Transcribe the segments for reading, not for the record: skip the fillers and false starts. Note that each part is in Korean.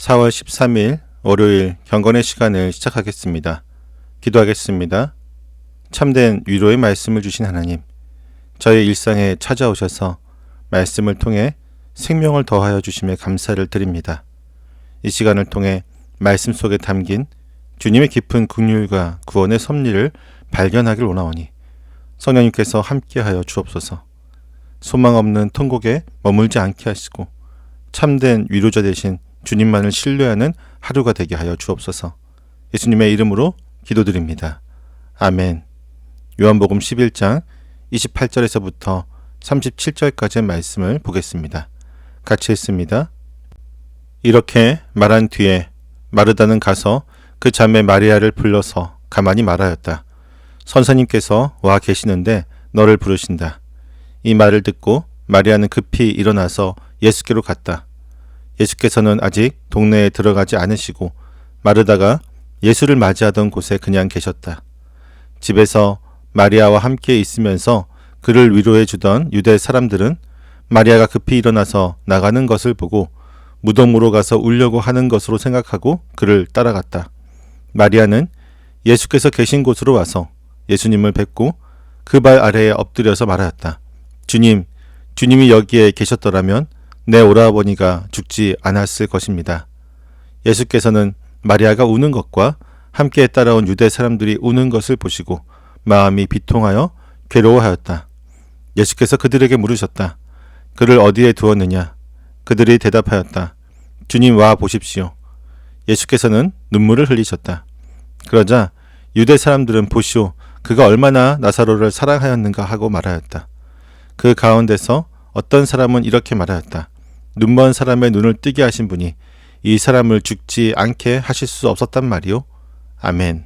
4월 13일 월요일 경건의 시간을 시작하겠습니다. 기도하겠습니다. 참된 위로의 말씀을 주신 하나님, 저의 일상에 찾아오셔서 말씀을 통해 생명을 더하여 주심에 감사를 드립니다. 이 시간을 통해 말씀 속에 담긴 주님의 깊은 긍휼과 구원의 섭리를 발견하길 원하오니 성령님께서 함께하여 주옵소서. 소망 없는 통곡에 머물지 않게 하시고 참된 위로자 되신 주님만을 신뢰하는 하루가 되게 하여 주옵소서. 예수님의 이름으로 기도드립니다. 아멘. 요한복음 11장 28절에서부터 37절까지의 말씀을 보겠습니다. 같이 읽습니다. 이렇게 말한 뒤에 마르다는 가서 그 자매 마리아를 불러서 가만히 말하였다. 선생님께서 와 계시는데 너를 부르신다. 이 말을 듣고 마리아는 급히 일어나서 예수께로 갔다. 예수께서는 아직 동네에 들어가지 않으시고 마르다가 예수를 맞이하던 곳에 그냥 계셨다. 집에서 마리아와 함께 있으면서 그를 위로해 주던 유대 사람들은 마리아가 급히 일어나서 나가는 것을 보고 무덤으로 가서 울려고 하는 것으로 생각하고 그를 따라갔다. 마리아는 예수께서 계신 곳으로 와서 예수님을 뵙고 그 발 아래에 엎드려서 말하였다. 주님이 여기에 계셨더라면 내 오라버니가 죽지 않았을 것입니다. 예수께서는 마리아가 우는 것과 함께 따라온 유대 사람들이 우는 것을 보시고 마음이 비통하여 괴로워하였다. 예수께서 그들에게 물으셨다. 그를 어디에 두었느냐? 그들이 대답하였다. 주님 와 보십시오. 예수께서는 눈물을 흘리셨다. 그러자 유대 사람들은 보시오, 그가 얼마나 나사로를 사랑하였는가 하고 말하였다. 그 가운데서 어떤 사람은 이렇게 말하였다. 눈먼 사람의 눈을 뜨게 하신 분이 이 사람을 죽지 않게 하실 수 없었단 말이오. 아멘.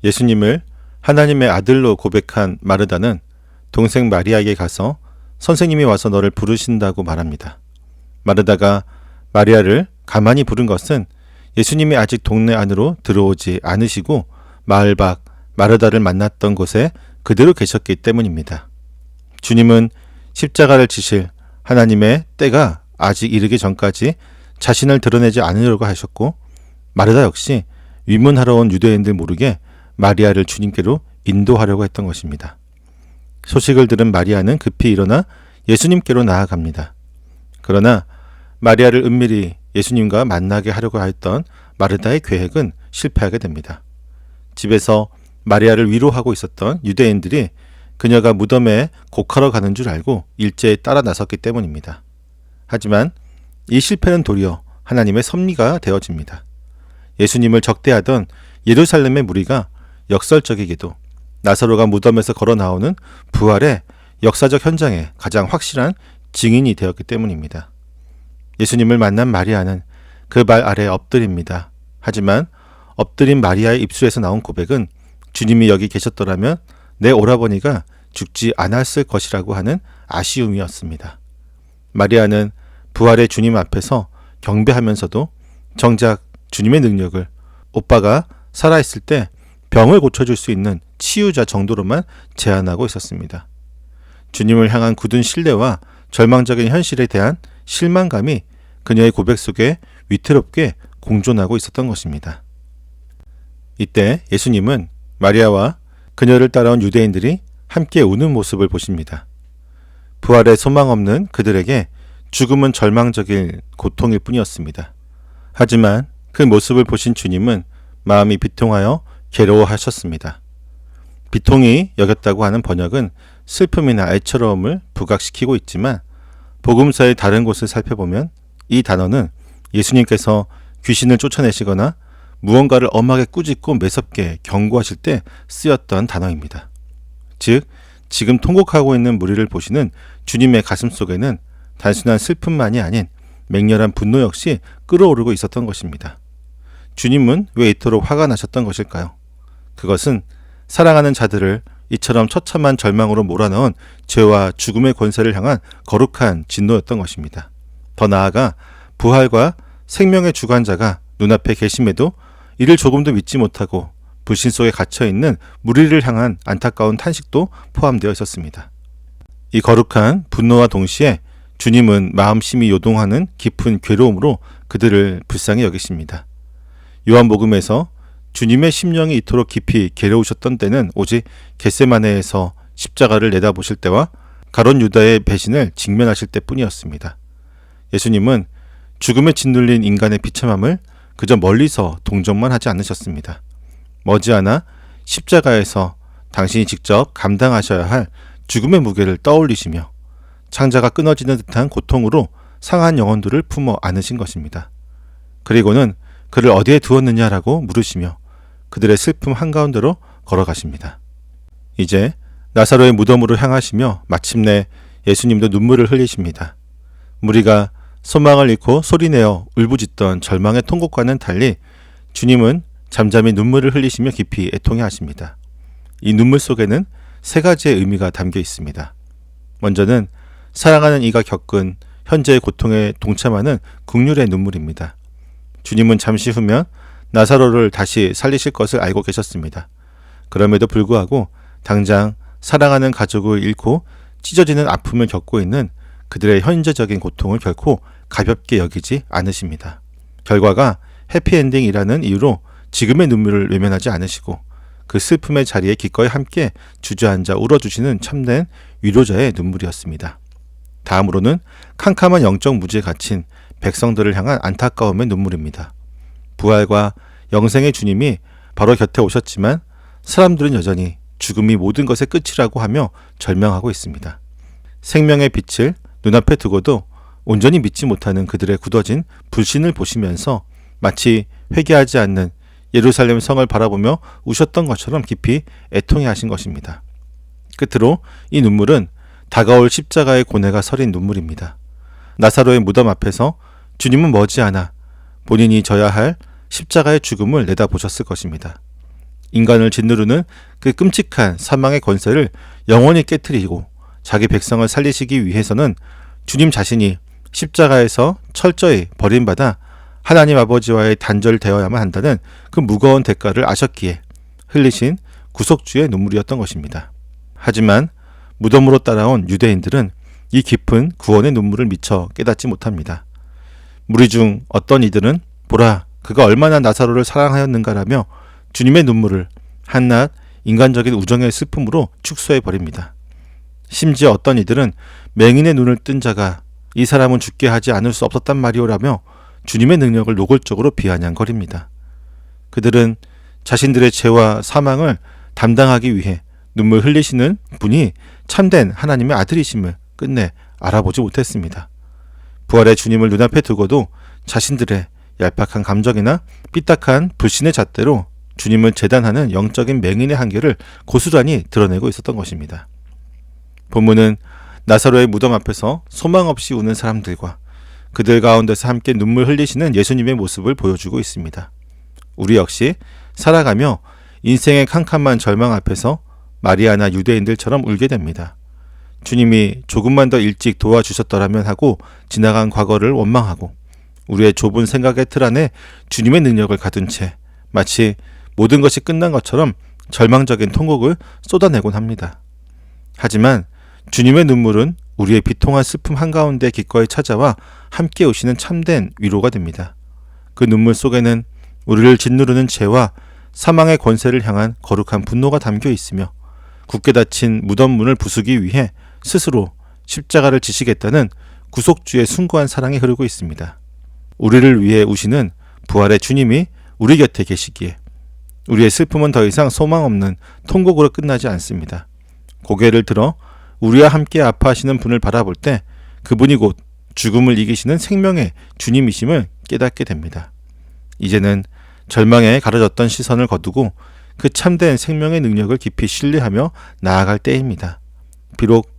예수님을 하나님의 아들로 고백한 마르다는 동생 마리아에게 가서 선생님이 와서 너를 부르신다고 말합니다. 마르다가 마리아를 가만히 부른 것은 예수님이 아직 동네 안으로 들어오지 않으시고 마을 밖 마르다를 만났던 곳에 그대로 계셨기 때문입니다. 주님은 십자가를 지실 하나님의 때가 아직 이르기 전까지 자신을 드러내지 않으려고 하셨고 마르다 역시 위문하러 온 유대인들 모르게 마리아를 주님께로 인도하려고 했던 것입니다. 소식을 들은 마리아는 급히 일어나 예수님께로 나아갑니다. 그러나 마리아를 은밀히 예수님과 만나게 하려고 했던 마르다의 계획은 실패하게 됩니다. 집에서 마리아를 위로하고 있었던 유대인들이 그녀가 무덤에 곡하러 가는 줄 알고 일제에 따라 나섰기 때문입니다. 하지만 이 실패는 도리어 하나님의 섭리가 되어집니다. 예수님을 적대하던 예루살렘의 무리가 역설적이게도 나사로가 무덤에서 걸어 나오는 부활의 역사적 현장에 가장 확실한 증인이 되었기 때문입니다. 예수님을 만난 마리아는 그 발 아래에 엎드립니다. 하지만 엎드린 마리아의 입술에서 나온 고백은 주님이 여기 계셨더라면 내 오라버니가 죽지 않았을 것이라고 하는 아쉬움이었습니다. 마리아는 부활의 주님 앞에서 경배하면서도 정작 주님의 능력을 오빠가 살아있을 때 병을 고쳐줄 수 있는 치유자 정도로만 제한하고 있었습니다. 주님을 향한 굳은 신뢰와 절망적인 현실에 대한 실망감이 그녀의 고백 속에 위태롭게 공존하고 있었던 것입니다. 이때 예수님은 마리아와 그녀를 따라온 유대인들이 함께 우는 모습을 보십니다. 부활의 소망 없는 그들에게 죽음은 절망적인 고통일 뿐이었습니다. 하지만 그 모습을 보신 주님은 마음이 비통하여 괴로워하셨습니다. 비통이 여겼다고 하는 번역은 슬픔이나 애처로움을 부각시키고 있지만 복음서의 다른 곳을 살펴보면 이 단어는 예수님께서 귀신을 쫓아내시거나 무언가를 엄하게 꾸짖고 매섭게 경고하실 때 쓰였던 단어입니다. 즉, 지금 통곡하고 있는 무리를 보시는 주님의 가슴 속에는 단순한 슬픔만이 아닌 맹렬한 분노 역시 끓어오르고 있었던 것입니다. 주님은 왜 이토록 화가 나셨던 것일까요? 그것은 사랑하는 자들을 이처럼 처참한 절망으로 몰아넣은 죄와 죽음의 권세를 향한 거룩한 진노였던 것입니다. 더 나아가 부활과 생명의 주관자가 눈앞에 계심에도 이를 조금도 믿지 못하고 불신 속에 갇혀있는 무리를 향한 안타까운 탄식도 포함되어 있었습니다. 이 거룩한 분노와 동시에 주님은 마음심이 요동하는 깊은 괴로움으로 그들을 불쌍히 여기십니다. 요한복음에서 주님의 심령이 이토록 깊이 괴로우셨던 때는 오직 겟세마네에서 십자가를 내다보실 때와 가룟 유다의 배신을 직면하실 때뿐이었습니다. 예수님은 죽음에 짓눌린 인간의 비참함을 그저 멀리서 동정만 하지 않으셨습니다. 머지않아 십자가에서 당신이 직접 감당하셔야 할 죽음의 무게를 떠올리시며 창자가 끊어지는 듯한 고통으로 상한 영혼들을 품어 안으신 것입니다. 그리고는 그를 어디에 두었느냐라고 물으시며 그들의 슬픔 한가운데로 걸어가십니다. 이제 나사로의 무덤으로 향하시며 마침내 예수님도 눈물을 흘리십니다. 무리가 소망을 잃고 소리내어 울부짖던 절망의 통곡과는 달리 주님은 잠잠히 눈물을 흘리시며 깊이 애통해 하십니다. 이 눈물 속에는 세 가지의 의미가 담겨 있습니다. 먼저는 사랑하는 이가 겪은 현재의 고통에 동참하는 긍휼의 눈물입니다. 주님은 잠시 후면 나사로를 다시 살리실 것을 알고 계셨습니다. 그럼에도 불구하고 당장 사랑하는 가족을 잃고 찢어지는 아픔을 겪고 있는 그들의 현재적인 고통을 결코 가볍게 여기지 않으십니다. 결과가 해피엔딩이라는 이유로 지금의 눈물을 외면하지 않으시고 그 슬픔의 자리에 기꺼이 함께 주저앉아 울어주시는 참된 위로자의 눈물이었습니다. 다음으로는 캄캄한 영적 무지에 갇힌 백성들을 향한 안타까움의 눈물입니다. 부활과 영생의 주님이 바로 곁에 오셨지만 사람들은 여전히 죽음이 모든 것의 끝이라고 하며 절망하고 있습니다. 생명의 빛을 눈앞에 두고도 온전히 믿지 못하는 그들의 굳어진 불신을 보시면서 마치 회개하지 않는 예루살렘 성을 바라보며 우셨던 것처럼 깊이 애통해 하신 것입니다. 끝으로 이 눈물은 다가올 십자가의 고뇌가 서린 눈물입니다. 나사로의 무덤 앞에서 주님은 머지않아 본인이 져야 할 십자가의 죽음을 내다보셨을 것입니다. 인간을 짓누르는 그 끔찍한 사망의 권세를 영원히 깨트리고 자기 백성을 살리시기 위해서는 주님 자신이 십자가에서 철저히 버림받아 하나님 아버지와의 단절되어야만 한다는 그 무거운 대가를 아셨기에 흘리신 구속주의 눈물이었던 것입니다. 하지만 무덤으로 따라온 유대인들은 이 깊은 구원의 눈물을 미처 깨닫지 못합니다. 무리 중 어떤 이들은 보라, 그가 얼마나 나사로를 사랑하였는가라며 주님의 눈물을 한낱 인간적인 우정의 슬픔으로 축소해 버립니다. 심지어 어떤 이들은 맹인의 눈을 뜬 자가 이 사람은 죽게 하지 않을 수 없었단 말이오라며 주님의 능력을 노골적으로 비아냥거립니다. 그들은 자신들의 죄와 사망을 담당하기 위해 눈물 흘리시는 분이 참된 하나님의 아들이심을 끝내 알아보지 못했습니다. 부활의 주님을 눈앞에 두고도 자신들의 얄팍한 감정이나 삐딱한 불신의 잣대로 주님을 재단하는 영적인 맹인의 한계를 고스란히 드러내고 있었던 것입니다. 본문은 나사로의 무덤 앞에서 소망 없이 우는 사람들과 그들 가운데서 함께 눈물 흘리시는 예수님의 모습을 보여주고 있습니다. 우리 역시 살아가며 인생의 캄캄한 절망 앞에서 마리아나 유대인들처럼 울게 됩니다. 주님이 조금만 더 일찍 도와주셨더라면 하고 지나간 과거를 원망하고 우리의 좁은 생각의 틀 안에 주님의 능력을 가둔 채 마치 모든 것이 끝난 것처럼 절망적인 통곡을 쏟아내곤 합니다. 하지만 주님의 눈물은 우리의 비통한 슬픔 한가운데 기꺼이 찾아와 함께 오시는 참된 위로가 됩니다. 그 눈물 속에는 우리를 짓누르는 죄와 사망의 권세를 향한 거룩한 분노가 담겨 있으며 굳게 닫힌 무덤 문을 부수기 위해 스스로 십자가를 지시겠다는 구속주의 숭고한 사랑이 흐르고 있습니다. 우리를 위해 우시는 부활의 주님이 우리 곁에 계시기에 우리의 슬픔은 더 이상 소망 없는 통곡으로 끝나지 않습니다. 고개를 들어 우리와 함께 아파하시는 분을 바라볼 때 그분이 곧 죽음을 이기시는 생명의 주님이심을 깨닫게 됩니다. 이제는 절망에 가려졌던 시선을 거두고 그 참된 생명의 능력을 깊이 신뢰하며 나아갈 때입니다. 비록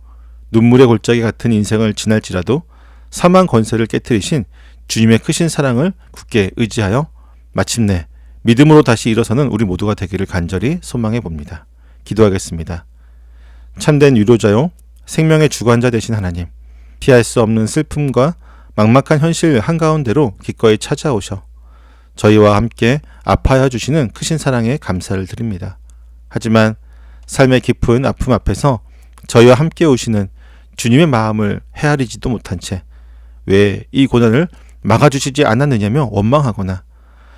눈물의 골짜기 같은 인생을 지날지라도 사망 권세를 깨트리신 주님의 크신 사랑을 굳게 의지하여 마침내 믿음으로 다시 일어서는 우리 모두가 되기를 간절히 소망해 봅니다. 기도하겠습니다. 참된 위로자요 생명의 주관자 되신 하나님, 피할 수 없는 슬픔과 막막한 현실 한가운데로 기꺼이 찾아오셔 저희와 함께 아파하여 주시는 크신 사랑에 감사를 드립니다. 하지만 삶의 깊은 아픔 앞에서 저희와 함께 오시는 주님의 마음을 헤아리지도 못한 채 왜 이 고난을 막아주시지 않았느냐며 원망하거나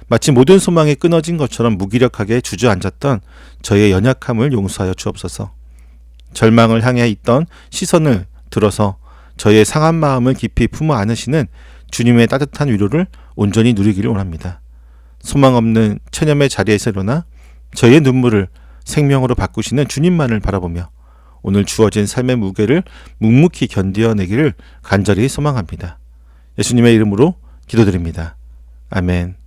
마치 모든 소망이 끊어진 것처럼 무기력하게 주저앉았던 저의 연약함을 용서하여 주옵소서. 절망을 향해 있던 시선을 들어서 저의 상한 마음을 깊이 품어 안으시는 주님의 따뜻한 위로를 온전히 누리기를 원합니다. 소망 없는 체념의 자리에서 일어나 저의 눈물을 생명으로 바꾸시는 주님만을 바라보며 오늘 주어진 삶의 무게를 묵묵히 견뎌내기를 간절히 소망합니다. 예수님의 이름으로 기도드립니다. 아멘.